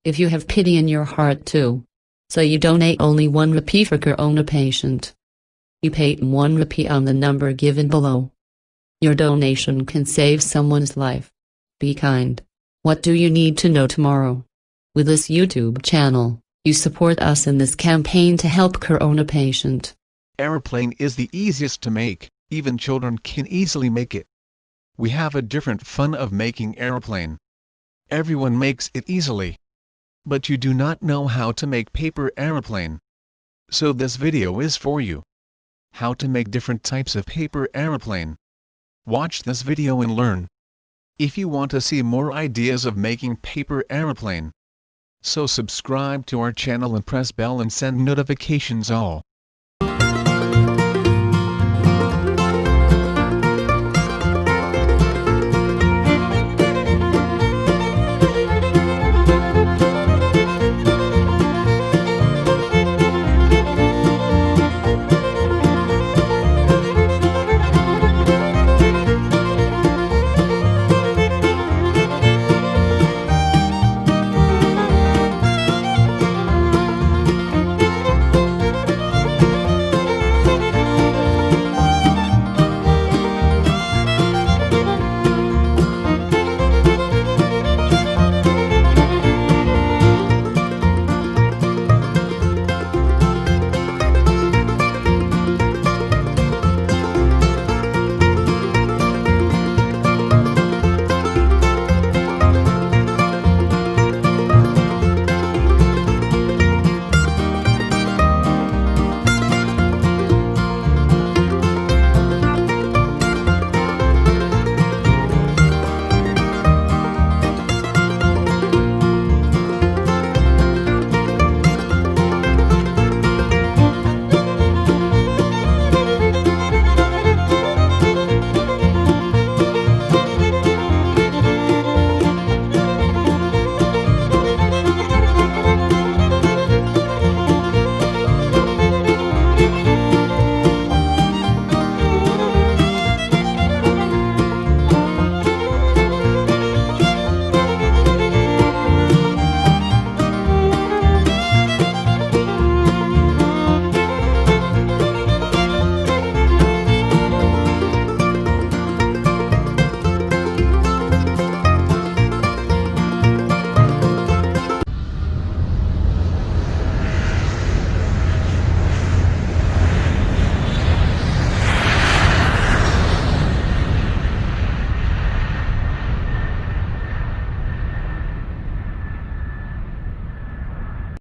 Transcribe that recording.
if you have pity in your heart too. So you donate only 1 rupee for corona patient. You pay 1 rupee on the number given below. Your donation can save someone's life. Be kind. What do you need to know tomorrow? With this YouTube channel, you support us in this campaign to help corona patient. Aeroplane is the easiest to make, even children can easily make it. We have a different fun of making aeroplane. Everyone makes it easily. But you do not know how to make paper aeroplane. So this video is for you. How to make different types of paper aeroplane. Watch this video and learn. If you want to see more ideas of making paper aeroplane, so subscribe to our channel and press bell and send notifications all.